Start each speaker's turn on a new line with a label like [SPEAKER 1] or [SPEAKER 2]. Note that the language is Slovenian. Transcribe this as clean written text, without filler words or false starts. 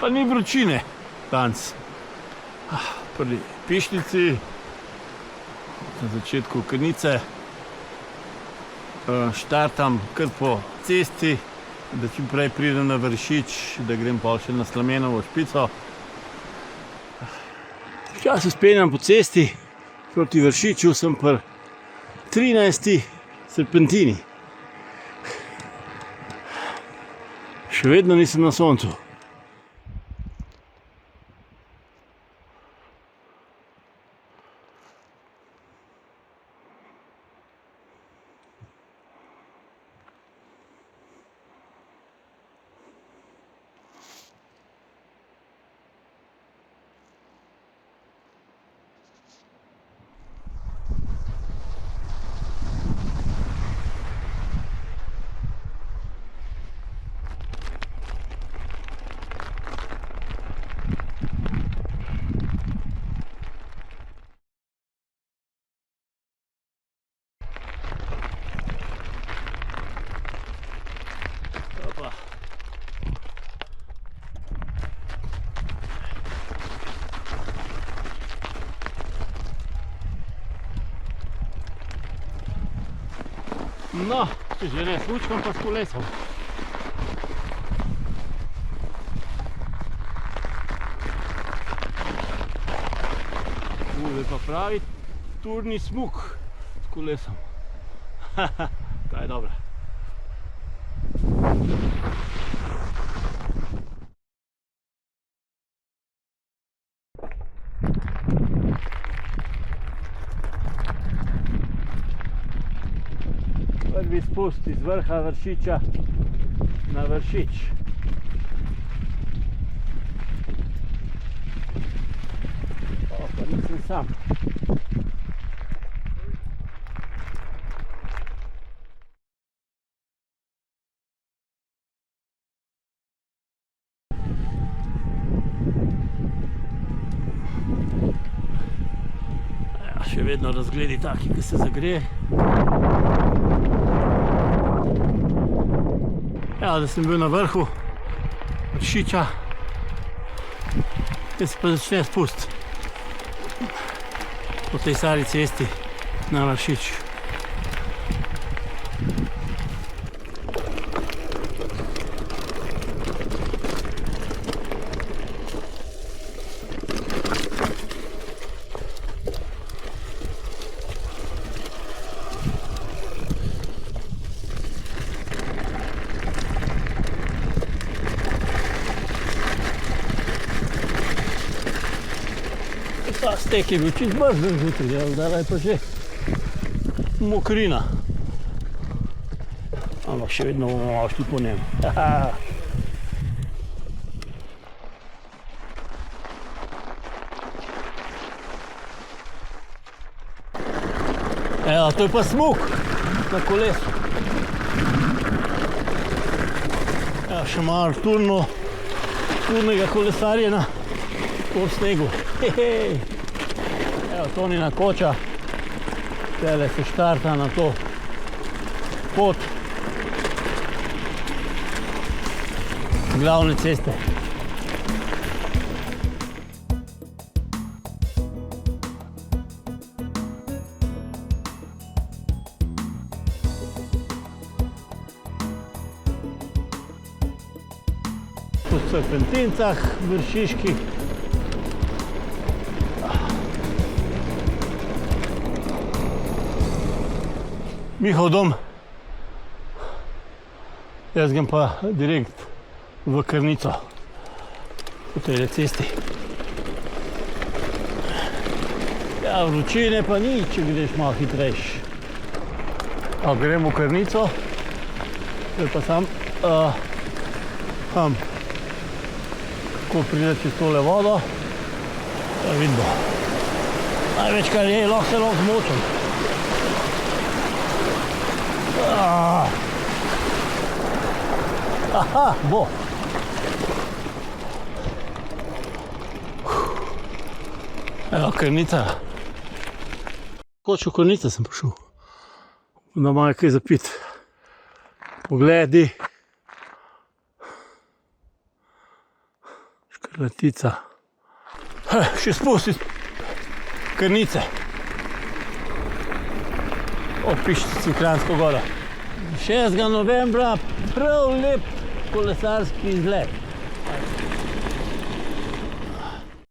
[SPEAKER 1] Pa ni vročine danes. Pri Pišnici, na začetku Krnice, štartam kar po cesti, da čim prej pridem na Vršič, da grem pa še na Slamenovo Špico. Včasih spenjam po cesti proti Vršiču, sem pri 13. serpentini. Še vedno nisem na soncu. No, če že ne smučkam, pa s kolesom. Bude pa pravi turni smuk s kolesom. To je dobro. Prvi spust iz vrha Vršiča na Vršič. Pa nisem sam. Še vedno razgledi taki, ki se zagreje. Ja, da sem bil na vrhu Vršiča, zdaj se pa začne spust po tej stari cesti na Vršič. Ta stek je bil čist brzden zjutraj, zdaj je pa že mokrina. Ampak še vedno bomo malo šli po njem. Evo, to je pa smuk na kolesu. Evo, še malo turnega kolesarjena po snegu. Evo, Tonina koča, tele se štarta na to pot glavne ceste. Po serpentincah vršiških. Mihov dom, jaz grem pa direkt v Krnico, po tej cesti. Ja, vročine pa ni, če greš malo hitrejš. A grem v Krnico, ker pa sam tam, ko pride čez tole vodo, da vidimo. Največ, kar je, lahko se lahko zmočem. Aha, bo. Evo, Krnica. Koč v Krnico sem prišel. Da imajo kaj za pit. Pogledi. Letica. Še spust iz Krnice. Opiščici v Kranjsko goro. 6. novembra prav lep kolesarski izlet.